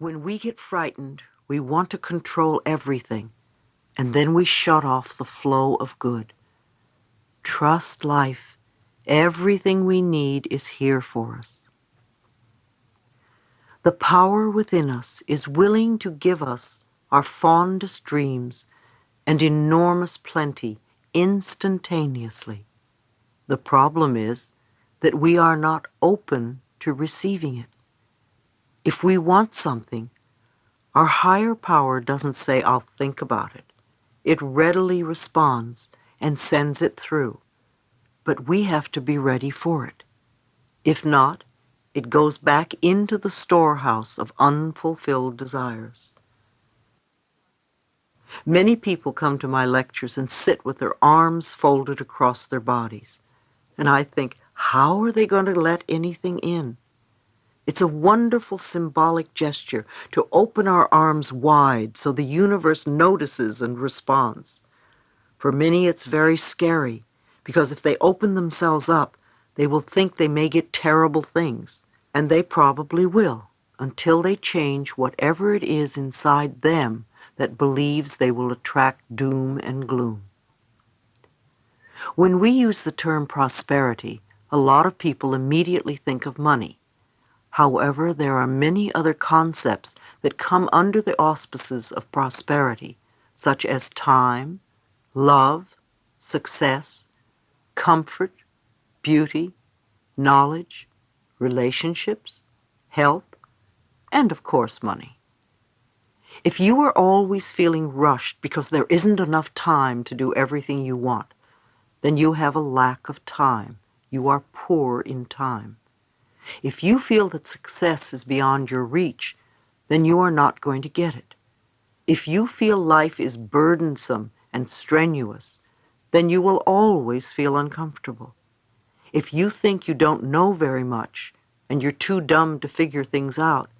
When we get frightened, we want to control everything, and then we shut off the flow of good. Trust life. Everything we need is here for us. The power within us is willing to give us our fondest dreams and enormous plenty instantaneously. The problem is that we are not open to receiving it. If we want something, our higher power doesn't say, "I'll think about it." It readily responds and sends it through. But we have to be ready for it. If not, it goes back into the storehouse of unfulfilled desires. Many people come to my lectures and sit with their arms folded across their bodies. And I think, how are they going to let anything in? It's a wonderful symbolic gesture to open our arms wide so the universe notices and responds. For many it's very scary, because if they open themselves up, they will think they may get terrible things, and they probably will, until they change whatever it is inside them that believes they will attract doom and gloom. When we use the term prosperity, a lot of people immediately think of money. However, there are many other concepts that come under the auspices of prosperity, such as time, love, success, comfort, beauty, knowledge, relationships, health, and of course money. If you are always feeling rushed because there isn't enough time to do everything you want, then you have a lack of time. You are poor in time. If you feel that success is beyond your reach, then you are not going to get it. If you feel life is burdensome and strenuous, then you will always feel uncomfortable. If you think you don't know very much and you're too dumb to figure things out,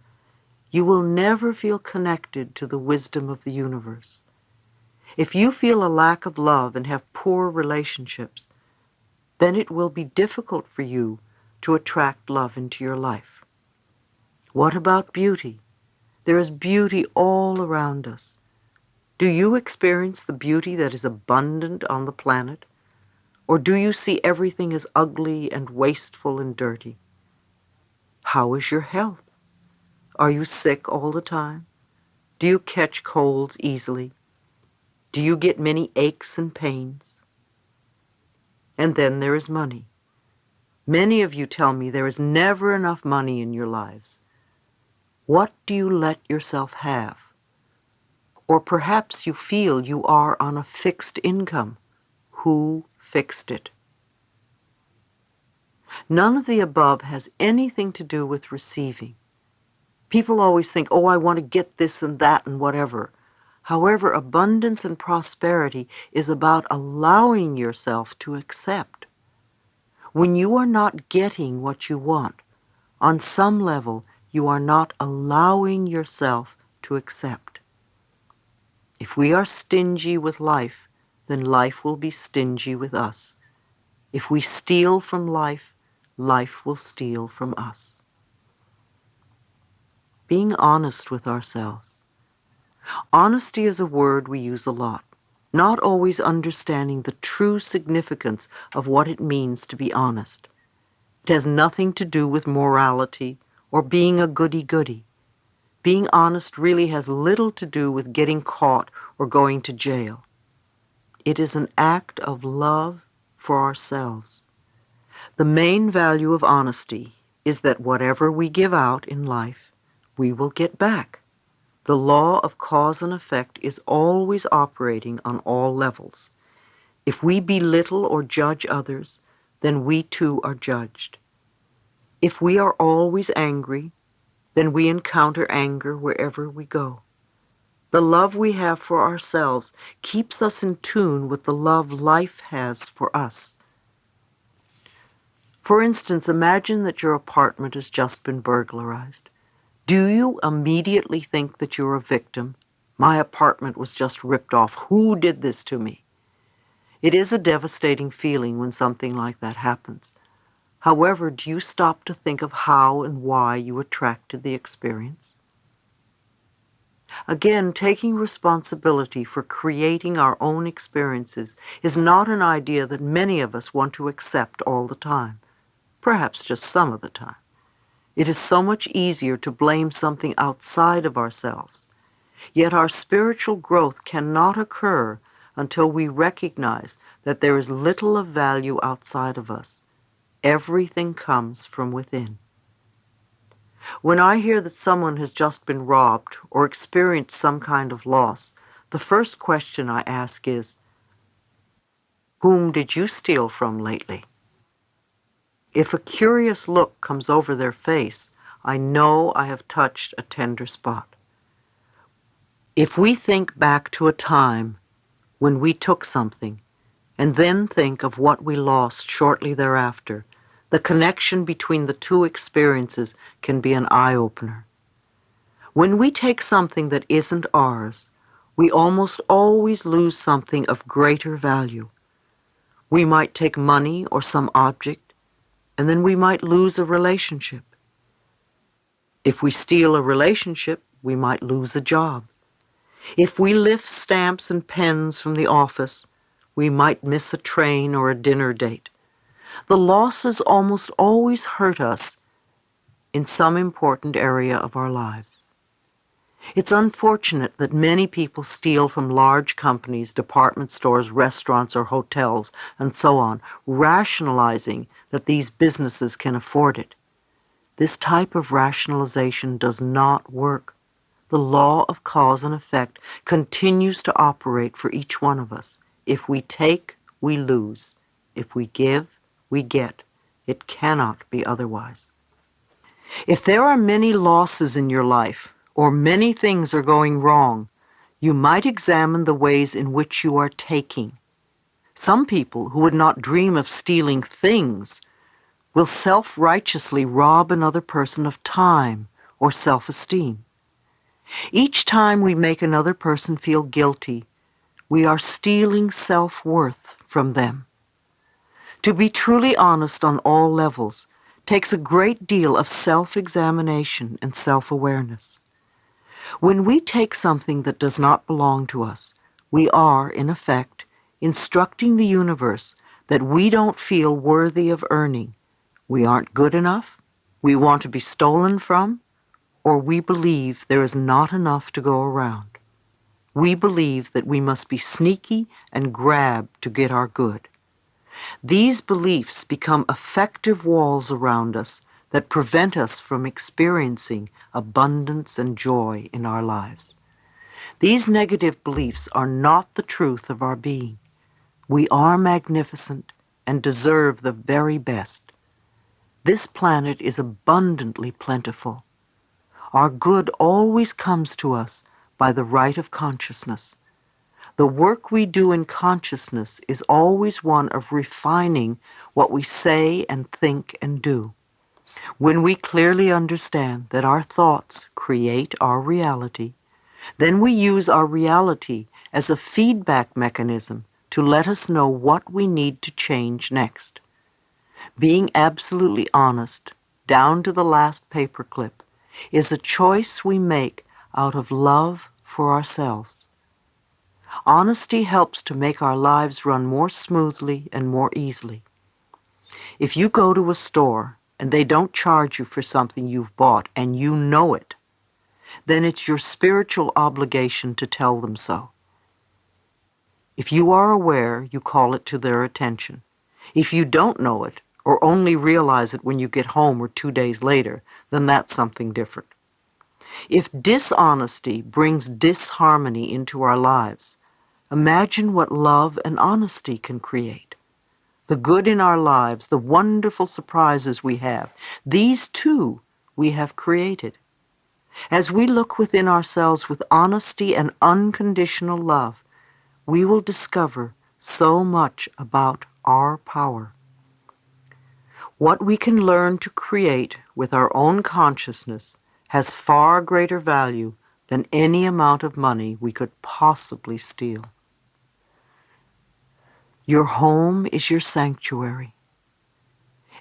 you will never feel connected to the wisdom of the universe. If you feel a lack of love and have poor relationships, then it will be difficult for you to attract love into your life. What about beauty? There is beauty all around us. Do you experience the beauty that is abundant on the planet? Or do you see everything as ugly and wasteful and dirty? How is your health? Are you sick all the time? Do you catch colds easily? Do you get many aches and pains? And then there is money. Many of you tell me there is never enough money in your lives. What do you let yourself have? Or perhaps you feel you are on a fixed income. Who fixed it? None of the above has anything to do with receiving. People always think, oh, I want to get this and that and whatever. However, abundance and prosperity is about allowing yourself to accept. When you are not getting what you want, on some level, you are not allowing yourself to accept. If we are stingy with life, then life will be stingy with us. If we steal from life, life will steal from us. Being honest with ourselves. Honesty is a word we use a lot, not always understanding the true significance of what it means to be honest. It has nothing to do with morality or being a goody-goody. Being honest really has little to do with getting caught or going to jail. It is an act of love for ourselves. The main value of honesty is that whatever we give out in life, we will get back. The law of cause and effect is always operating on all levels. If we belittle or judge others, then we too are judged. If we are always angry, then we encounter anger wherever we go. The love we have for ourselves keeps us in tune with the love life has for us. For instance, imagine that your apartment has just been burglarized. Do you immediately think that you're a victim? My apartment was just ripped off. Who did this to me? It is a devastating feeling when something like that happens. However, do you stop to think of how and why you attracted the experience? Again, taking responsibility for creating our own experiences is not an idea that many of us want to accept all the time, perhaps just some of the time. It is so much easier to blame something outside of ourselves. Yet our spiritual growth cannot occur until we recognize that there is little of value outside of us. Everything comes from within. When I hear that someone has just been robbed or experienced some kind of loss, the first question I ask is, whom did you steal from lately? If a curious look comes over their face, I know I have touched a tender spot. If we think back to a time when we took something and then think of what we lost shortly thereafter, the connection between the two experiences can be an eye-opener. When we take something that isn't ours, we almost always lose something of greater value. We might take money or some object, and then we might lose a relationship. If we steal a relationship, we might lose a job. If we lift stamps and pens from the office, we might miss a train or a dinner date. The losses almost always hurt us in some important area of our lives. It's unfortunate that many people steal from large companies, department stores, restaurants, or hotels, and so on, rationalizing that these businesses can afford it. This type of rationalization does not work. The law of cause and effect continues to operate for each one of us. If we take, we lose. If we give, we get. It cannot be otherwise. If there are many losses in your life, or many things are going wrong, you might examine the ways in which you are taking. Some people who would not dream of stealing things will self-righteously rob another person of time or self-esteem. Each time we make another person feel guilty, we are stealing self-worth from them. To be truly honest on all levels takes a great deal of self-examination and self-awareness. When we take something that does not belong to us, we are, in effect, instructing the universe that we don't feel worthy of earning. We aren't good enough, we want to be stolen from, or we believe there is not enough to go around. We believe that we must be sneaky and grab to get our good. These beliefs become effective walls around us that prevent us from experiencing abundance and joy in our lives. These negative beliefs are not the truth of our being. We are magnificent and deserve the very best. This planet is abundantly plentiful. Our good always comes to us by the right of consciousness. The work we do in consciousness is always one of refining what we say and think and do. When we clearly understand that our thoughts create our reality, then we use our reality as a feedback mechanism to let us know what we need to change next. Being absolutely honest, down to the last paperclip, is a choice we make out of love for ourselves. Honesty helps to make our lives run more smoothly and more easily. If you go to a store and they don't charge you for something you've bought and you know it, then it's your spiritual obligation to tell them so. If you are aware, you call it to their attention. If you don't know it, or only realize it when you get home or 2 days later, then that's something different. If dishonesty brings disharmony into our lives, imagine what love and honesty can create. The good in our lives, the wonderful surprises we have, these too we have created. As we look within ourselves with honesty and unconditional love, we will discover so much about our power. What we can learn to create with our own consciousness has far greater value than any amount of money we could possibly steal. Your home is your sanctuary.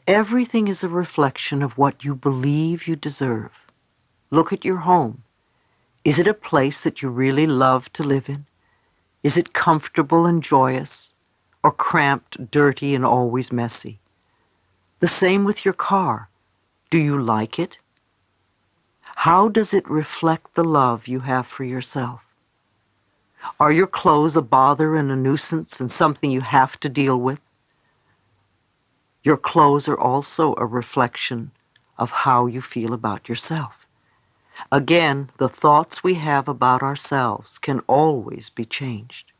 Everything is a reflection of what you believe you deserve. Look at your home. Is it a place that you really love to live in? Is it comfortable and joyous, or cramped, dirty, and always messy? The same with your car. Do you like it? How does it reflect the love you have for yourself? Are your clothes a bother and a nuisance and something you have to deal with? Your clothes are also a reflection of how you feel about yourself. Again, the thoughts we have about ourselves can always be changed.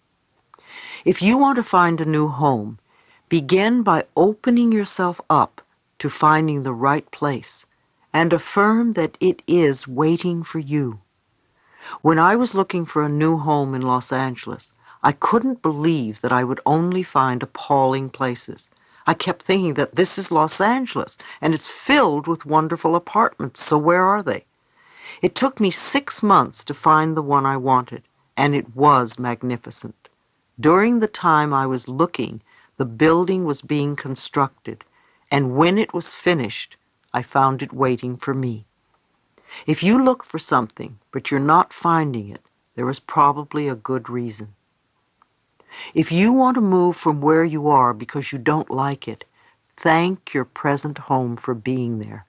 If you want to find a new home, begin by opening yourself up to finding the right place and affirm that it is waiting for you. When I was looking for a new home in Los Angeles, I couldn't believe that I would only find appalling places. I kept thinking that this is Los Angeles and it's filled with wonderful apartments, so where are they? It took me 6 months to find the one I wanted, and it was magnificent. During the time I was looking, the building was being constructed, and when it was finished, I found it waiting for me. If you look for something, but you're not finding it, there is probably a good reason. If you want to move from where you are because you don't like it, thank your present home for being there.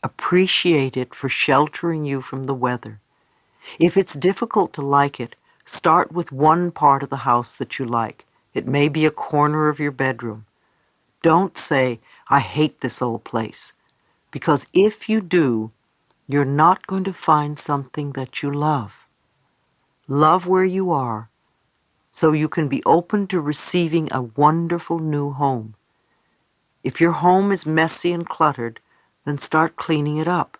Appreciate it for sheltering you from the weather. If it's difficult to like it, start with one part of the house that you like. It may be a corner of your bedroom. Don't say, I hate this old place, because if you do, you're not going to find something that you love. Love where you are, so you can be open to receiving a wonderful new home. If your home is messy and cluttered, then start cleaning it up.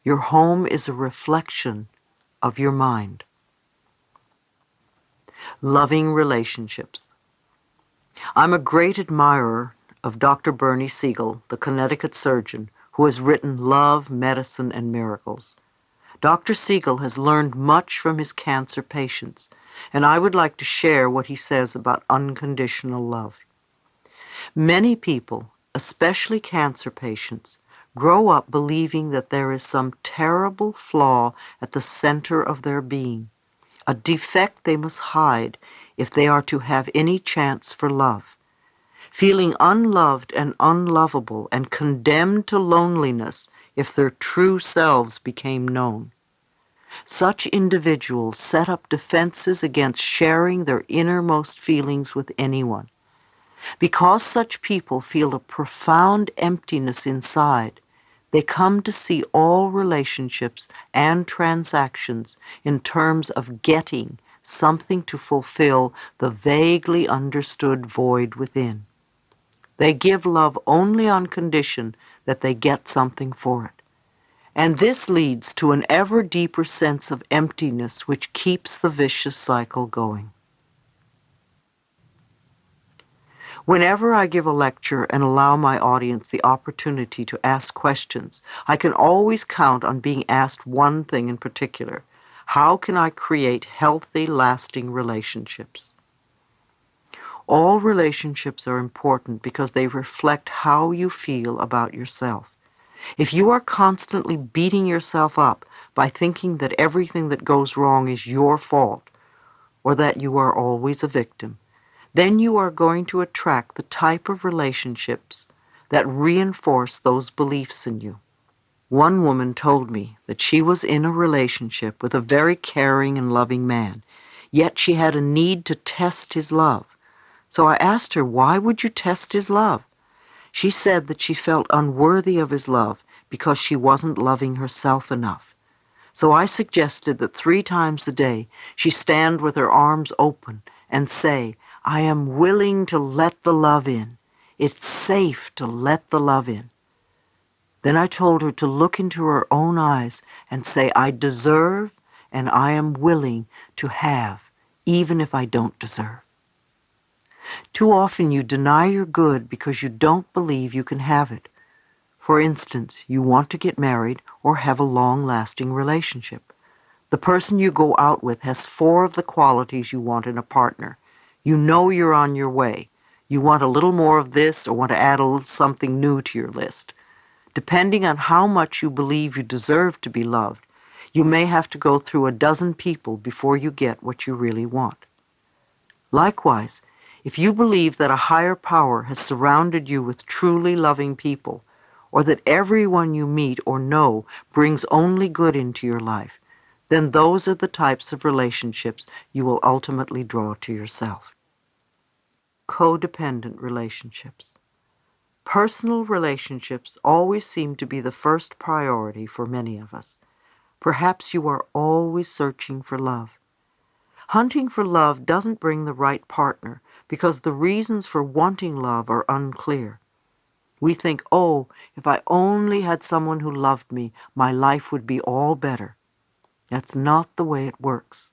Your home is a reflection of your mind. Loving relationships. I'm a great admirer of Dr. Bernie Siegel, the Connecticut surgeon, who has written Love, Medicine, and Miracles. Dr. Siegel has learned much from his cancer patients, and I would like to share what he says about unconditional love. Many people, especially cancer patients, grow up believing that there is some terrible flaw at the center of their being, a defect they must hide if they are to have any chance for love. Feeling unloved and unlovable and condemned to loneliness if their true selves became known. Such individuals set up defenses against sharing their innermost feelings with anyone. Because such people feel a profound emptiness inside, they come to see all relationships and transactions in terms of getting something to fulfill the vaguely understood void within. They give love only on condition that they get something for it. And this leads to an ever deeper sense of emptiness which keeps the vicious cycle going. Whenever I give a lecture and allow my audience the opportunity to ask questions, I can always count on being asked one thing in particular. How can I create healthy, lasting relationships? All relationships are important because they reflect how you feel about yourself. If you are constantly beating yourself up by thinking that everything that goes wrong is your fault, or that you are always a victim, then you are going to attract the type of relationships that reinforce those beliefs in you. One woman told me that she was in a relationship with a very caring and loving man, yet she had a need to test his love. So I asked her, why would you test his love? She said that she felt unworthy of his love because she wasn't loving herself enough. So I suggested that 3 times a day she stand with her arms open and say, I am willing to let the love in. It's safe to let the love in. Then I told her to look into her own eyes and say, I deserve and I am willing to have, even if I don't deserve. Too often you deny your good because you don't believe you can have it. For instance, you want to get married or have a long-lasting relationship. The person you go out with has 4 of the qualities you want in a partner. You know you're on your way. You want a little more of this or want to add a little something new to your list. Depending on how much you believe you deserve to be loved, You may have to go through a dozen people before you get what you really want. Likewise, if you believe that a higher power has surrounded you with truly loving people, or that everyone you meet or know brings only good into your life, then those are the types of relationships you will ultimately draw to yourself. Codependent relationships. Personal relationships always seem to be the first priority for many of us. Perhaps you are always searching for love. Hunting for love doesn't bring the right partner because the reasons for wanting love are unclear. We think, oh, if I only had someone who loved me, my life would be all better. That's not the way it works.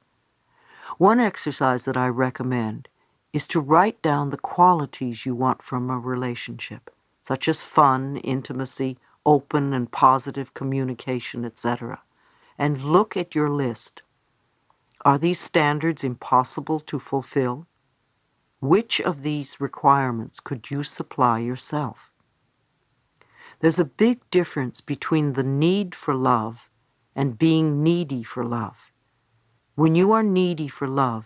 One exercise that I recommend is to write down the qualities you want from a relationship, such as fun, intimacy, open and positive communication, etc., and look at your list. Are these standards impossible to fulfill? Which of these requirements could you supply yourself? There's a big difference between the need for love and being needy for love. When you are needy for love,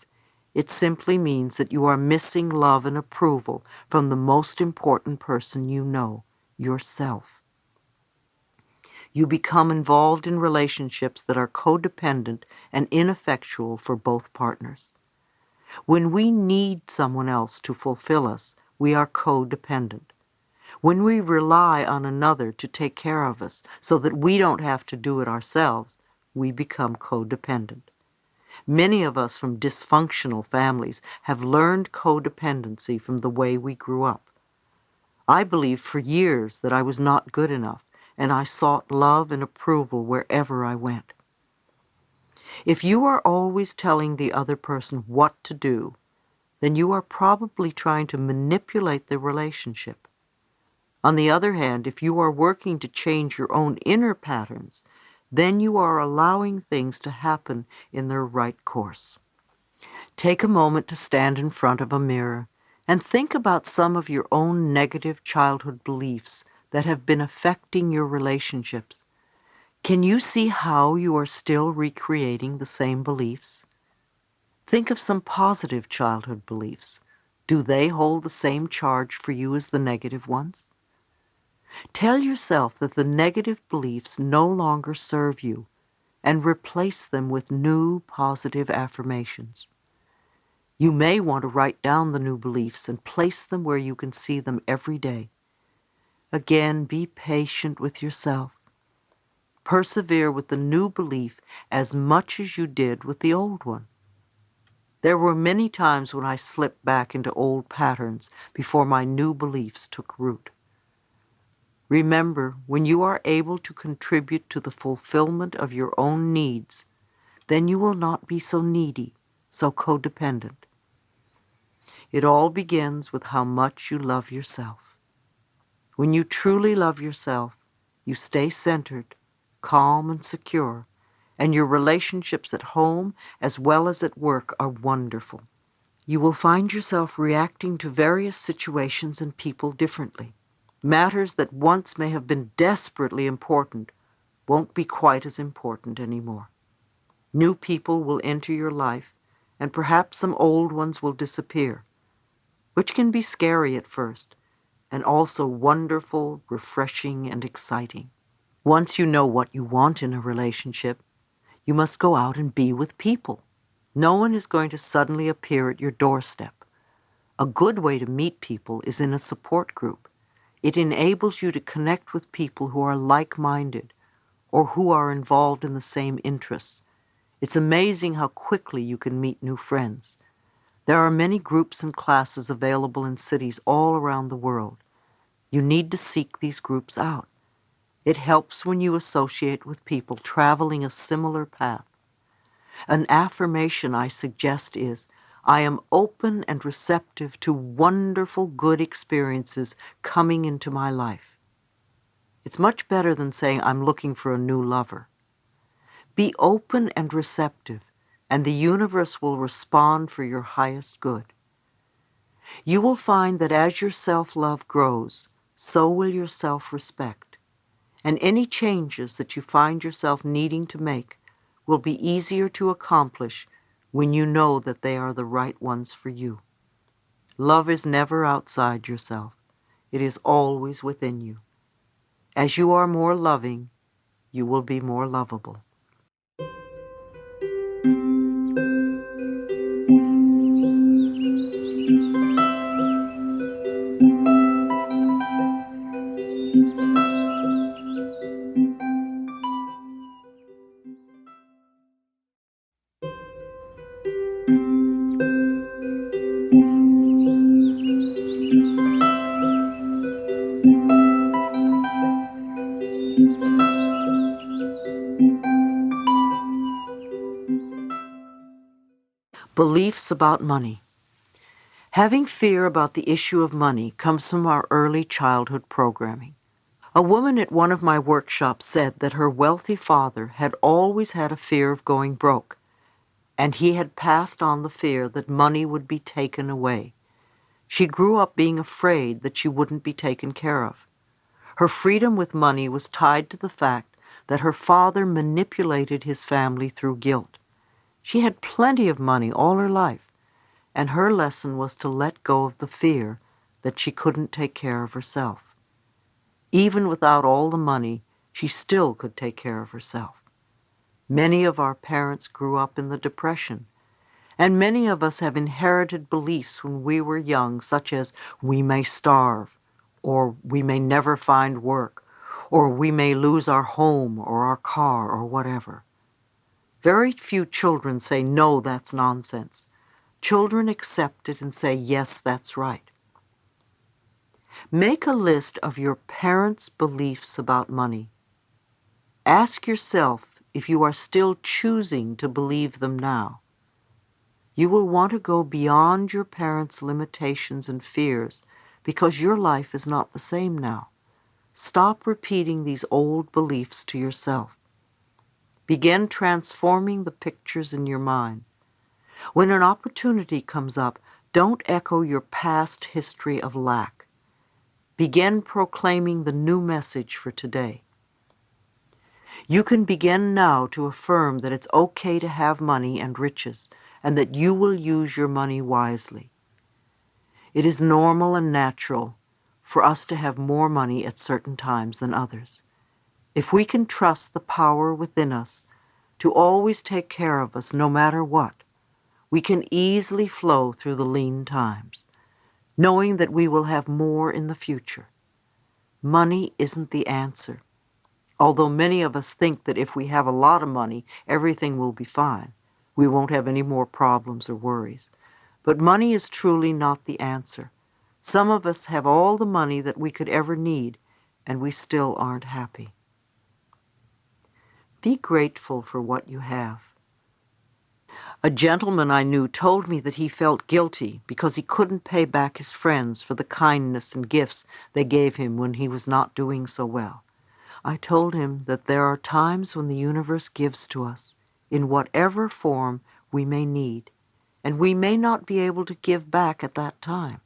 it simply means that you are missing love and approval from the most important person you know, yourself. You become involved in relationships that are codependent and ineffectual for both partners. When we need someone else to fulfill us, we are codependent. When we rely on another to take care of us so that we don't have to do it ourselves, we become codependent. Many of us from dysfunctional families have learned codependency from the way we grew up. I believed for years that I was not good enough, and I sought love and approval wherever I went. If you are always telling the other person what to do, then you are probably trying to manipulate the relationship. On the other hand, if you are working to change your own inner patterns, then you are allowing things to happen in their right course. Take a moment to stand in front of a mirror and think about some of your own negative childhood beliefs that have been affecting your relationships. Can you see how you are still recreating the same beliefs? Think of some positive childhood beliefs. Do they hold the same charge for you as the negative ones? Tell yourself that the negative beliefs no longer serve you and replace them with new positive affirmations. You may want to write down the new beliefs and place them where you can see them every day. Again, be patient with yourself. Persevere with the new belief as much as you did with the old one. There were many times when I slipped back into old patterns before my new beliefs took root. Remember, when you are able to contribute to the fulfillment of your own needs, then you will not be so needy, so codependent. It all begins with how much you love yourself. When you truly love yourself, you stay centered, calm and secure, and your relationships at home as well as at work are wonderful. You will find yourself reacting to various situations and people differently. Matters that once may have been desperately important won't be quite as important anymore. New people will enter your life, and perhaps some old ones will disappear, which can be scary at first, and also wonderful, refreshing, and exciting. Once you know what you want in a relationship, you must go out and be with people. No one is going to suddenly appear at your doorstep. A good way to meet people is in a support group. It enables you to connect with people who are like-minded or who are involved in the same interests. It's amazing how quickly you can meet new friends. There are many groups and classes available in cities all around the world. You need to seek these groups out. It helps when you associate with people traveling a similar path. An affirmation I suggest is, I am open and receptive to wonderful good experiences coming into my life. It's much better than saying I'm looking for a new lover. Be open and receptive, and the universe will respond for your highest good. You will find that as your self-love grows, so will your self-respect. And any changes that you find yourself needing to make will be easier to accomplish when you know that they are the right ones for you. Love is never outside yourself. It is always within you. As you are more loving, you will be more lovable. Beliefs about money. Having fear about the issue of money comes from our early childhood programming. A woman at one of my workshops said that her wealthy father had always had a fear of going broke, and he had passed on the fear that money would be taken away. She grew up being afraid that she wouldn't be taken care of. Her freedom with money was tied to the fact that her father manipulated his family through guilt. She had plenty of money all her life, and her lesson was to let go of the fear that she couldn't take care of herself. Even without all the money, she still could take care of herself. Many of our parents grew up in the Depression, and many of us have inherited beliefs when we were young, such as we may starve, or we may never find work, or we may lose our home or our car or whatever. Very few children say, no, that's nonsense. Children accept it and say, yes, that's right. Make a list of your parents' beliefs about money. Ask yourself if you are still choosing to believe them now. You will want to go beyond your parents' limitations and fears because your life is not the same now. Stop repeating these old beliefs to yourself. Begin transforming the pictures in your mind. When an opportunity comes up, don't echo your past history of lack. Begin proclaiming the new message for today. You can begin now to affirm that it's okay to have money and riches, and that you will use your money wisely. It is normal and natural for us to have more money at certain times than others. If we can trust the power within us to always take care of us no matter what, we can easily flow through the lean times, knowing that we will have more in the future. Money isn't the answer. Although many of us think that if we have a lot of money, everything will be fine. We won't have any more problems or worries. But money is truly not the answer. Some of us have all the money that we could ever need, and we still aren't happy. Be grateful for what you have. A gentleman I knew told me that he felt guilty because he couldn't pay back his friends for the kindness and gifts they gave him when he was not doing so well. I told him that there are times when the universe gives to us, in whatever form we may need, and we may not be able to give back at that time.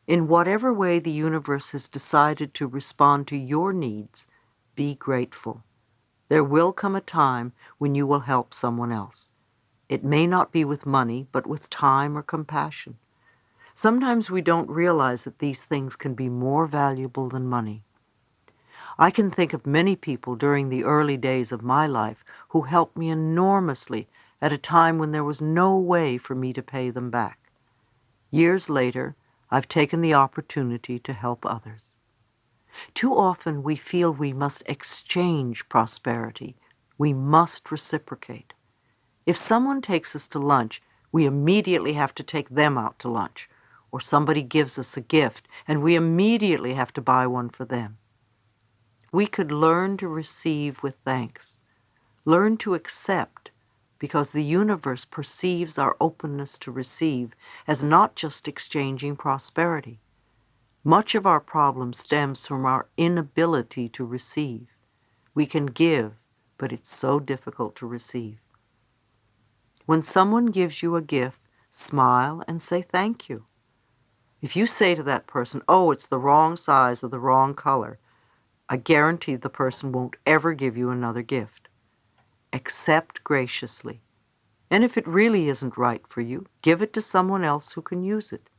In whatever way the universe has decided to respond to your needs, be grateful. There will come a time when you will help someone else. It may not be with money, but with time or compassion. Sometimes we don't realize that these things can be more valuable than money. I can think of many people during the early days of my life who helped me enormously at a time when there was no way for me to pay them back. Years later, I've taken the opportunity to help others. Too often we feel we must exchange prosperity. We must reciprocate. If someone takes us to lunch, we immediately have to take them out to lunch. Or somebody gives us a gift, and we immediately have to buy one for them. We could learn to receive with thanks, learn to accept, because the universe perceives our openness to receive as not just exchanging prosperity. Much of our problem stems from our inability to receive. We can give, but it's so difficult to receive. When someone gives you a gift, smile and say thank you. If you say to that person, oh, it's the wrong size or the wrong color, I guarantee the person won't ever give you another gift. Accept graciously. And if it really isn't right for you, give it to someone else who can use it.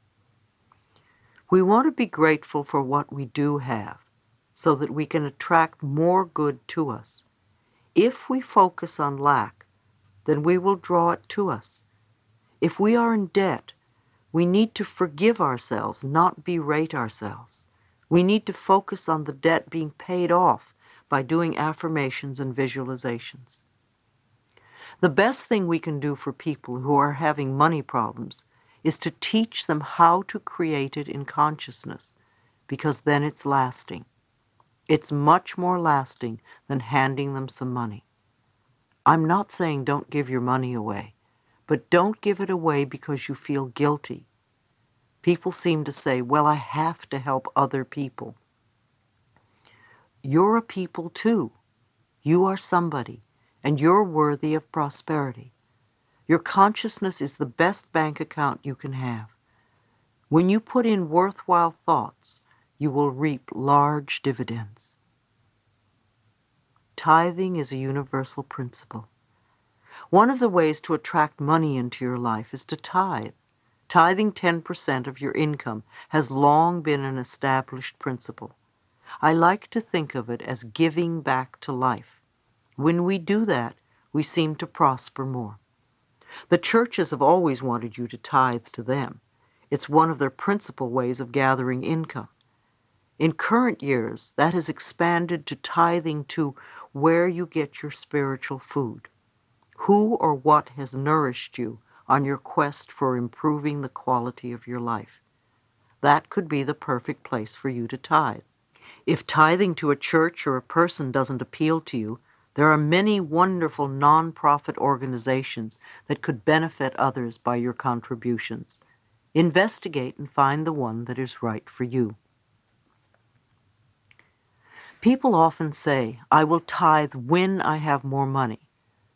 We want to be grateful for what we do have so that we can attract more good to us. If we focus on lack, then we will draw it to us. If we are in debt, we need to forgive ourselves, not berate ourselves. We need to focus on the debt being paid off by doing affirmations and visualizations. The best thing we can do for people who are having money problems is to teach them how to create it in consciousness, because then it's lasting. It's much more lasting than handing them some money. I'm not saying don't give your money away, but don't give it away because you feel guilty. People seem to say, well, I have to help other people. You're a people too. You are somebody, and you're worthy of prosperity. Your consciousness is the best bank account you can have. When you put in worthwhile thoughts, you will reap large dividends. Tithing is a universal principle. One of the ways to attract money into your life is to tithe. Tithing 10% of your income has long been an established principle. I like to think of it as giving back to life. When we do that, we seem to prosper more. The churches have always wanted you to tithe to them. It's one of their principal ways of gathering income. In current years, that has expanded to tithing to where you get your spiritual food. Who or what has nourished you on your quest for improving the quality of your life? That could be the perfect place for you to tithe. If tithing to a church or a person doesn't appeal to you, there are many wonderful non-profit organizations that could benefit others by your contributions. Investigate and find the one that is right for you. People often say, I will tithe when I have more money.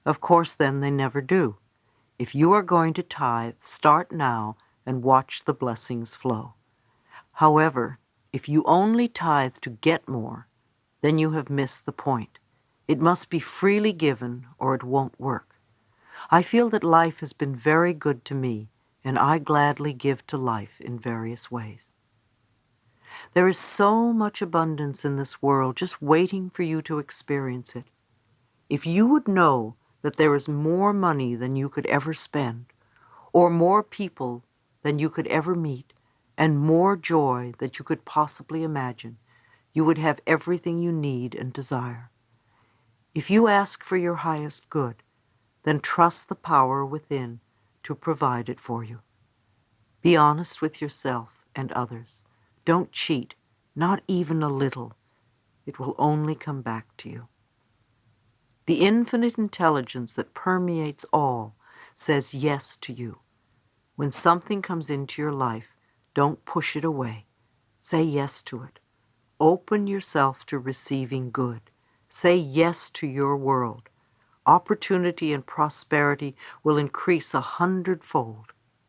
Of course, then they never do. If you are going to tithe, start now and watch the blessings flow. However, if you only tithe to get more, then you have missed the point. It must be freely given or it won't work. I feel that life has been very good to me, and I gladly give to life in various ways. There is so much abundance in this world just waiting for you to experience it. If you would know that there is more money than you could ever spend, or more people than you could ever meet, and more joy that you could possibly imagine, you would have everything you need and desire. If you ask for your highest good, then trust the power within to provide it for you. Be honest with yourself and others. Don't cheat, not even a little. It will only come back to you. The infinite intelligence that permeates all says yes to you. When something comes into your life, don't push it away. Say yes to it. Open yourself to receiving good. Say yes to your world. Opportunity and prosperity will increase 100-fold.